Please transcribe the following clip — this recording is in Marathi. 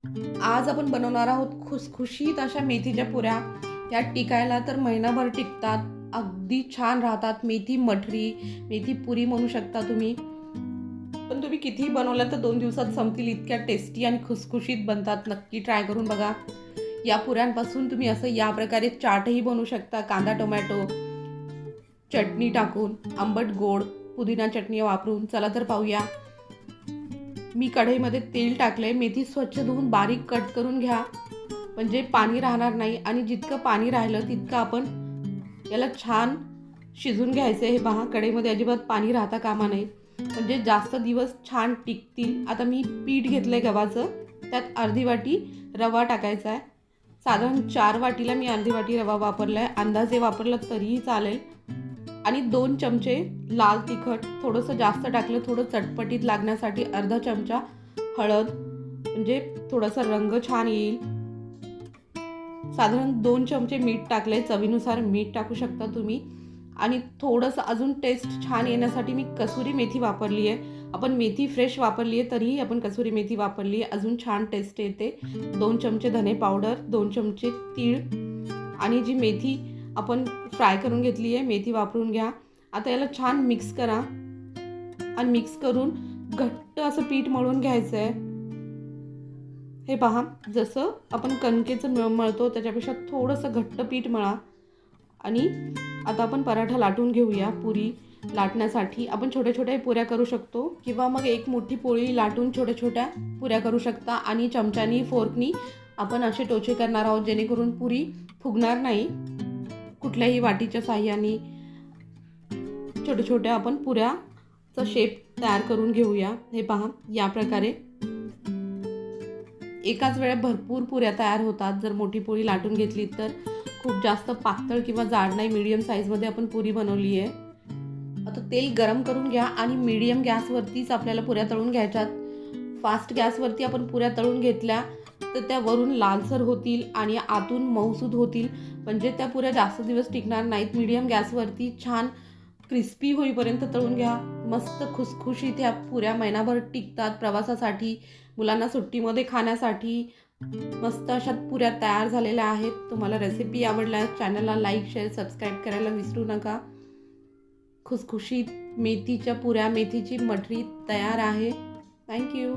आज आपण बनवणार आहोत खुसखुशीत अशा मेथीच्या पुऱ्या. या टिकायला तर महिनाभर टिकतात. अगदी छान राहतात. मेथी मठरी, मेथी पुरी म्हणू शकता तुम्ही. पण तुम्ही कितीही बनवल्या तर 2 दिवसात संपतील, इतक्या टेस्टी आणि खुसखुशीत बनतात. नक्की ट्राय करून बघा. या पुऱ्यांपासून तुम्ही असं या प्रकारे चाटही बनवू शकता. कांदा टोमॅटो चटणी टाकून, आंबट गोड पुदिना चटणी वापरून. चला तर पाहूया. मी कढईमध्ये तेल टाकले. मेथी स्वच्छ धुवून बारीक कट करून घ्या, म्हणजे पाणी राहणार नाही. आणि जितकं पाणी राहिलं तितकं आपण याला छान शिजून घ्यायचं. हे पहा, कढईमध्ये अजिबात पाणी राहता कामा नये, म्हणजे जास्त दिवस छान टिकतील. आता मी पीठ घेतलंय गव्हाचं. त्यात अर्धी वाटी रवा टाकायचा आहे. साधारण 4 वाटीला मी अर्धी वाटी रवा वापरलाय. अंदाजे वापरला तरीही चालेल. आणि 2 चमचे लाल तिखट, थोडंसं जास्त टाकलं थोडं चटपटीत लागण्यासाठी. अर्धा चमचा हळद, म्हणजे थोडासा रंग छान येईल. साधारण 2 चमचे मीठ टाकले. चवीनुसार मीठ टाकू शकता तुम्ही. आणि थोडंसं अजून टेस्ट छान येण्यासाठी मी कसुरी मेथी वापरली आहे. आपण मेथी फ्रेश वापरली आहे तरीही आपण कसुरी मेथी वापरली आहे, अजून छान टेस्ट येते. 2 चमचे धने पावडर, 2 चमचे तीळ. आणि जी मेथी आपण फ्राय करून घेतली आहे मेथी वापरून घ्या. आता याला छान मिक्स करा आणि मिक्स करून घट्ट असं पीठ मळून घ्यायचं आहे. हे पहा, जसं आपण कणकेचं मळतो त्याच्यापेक्षा थोडंसं घट्ट पीठ मळा. आणि आता आपण पराठा लाटून घेऊया. पुरी लाटण्यासाठी आपण छोट्या छोट्या पुऱ्या करू शकतो, किंवा मग एक मोठी पोळी लाटून छोट्या छोट्या पुऱ्या करू शकता. आणि चमच्यानी फोर्कनी आपण असे टोचे करणार आहोत जेणेकरून पुरी फुगणार नाही. कुठल्याही वाटीच्या साह्याने छोट्या छोट्या आपण पुऱ्याचा शेप तयार करून घेऊया. हे पहा, या प्रकारे एकाच वेळेत भरपूर पुऱ्या तयार होतात जर मोठी पोळी लाटून घेतली तर. खूप जास्त पातळ किंवा जाड नाही, मीडियम साईजमध्ये आपण पुरी बनवली आहे. आता तेल गरम करून घ्या आणि मीडियम गॅसवरतीच आपल्याला पुऱ्या तळून घ्यायच्यात. फास्ट गॅसवरती आपण पुऱ्या तळून घेतल्या तर त्या वरून लालसर होतील आणि आतून मऊसूद होतील, म्हणजे त्या पुऱ्या जास्त दिवस टिकणार नाहीत. मीडियम गॅसवरती छान क्रिस्पी होईपर्यंत तळून घ्या. मस्त खुसखुशीत ह्या पुऱ्या महिनाभर टिकतात. प्रवासासाठी, मुलांना सुट्टीमध्ये खाण्यासाठी मस्त अशा पुऱ्या तयार झालेल्या आहेत. तुम्हाला रेसिपी आवडल्यास चॅनलला लाईक, शेअर, सबस्क्राईब करायला विसरू नका. खुसखुशीत मेथीच्या पुऱ्या, मेथीची मठरी तयार आहे. थँक्यू.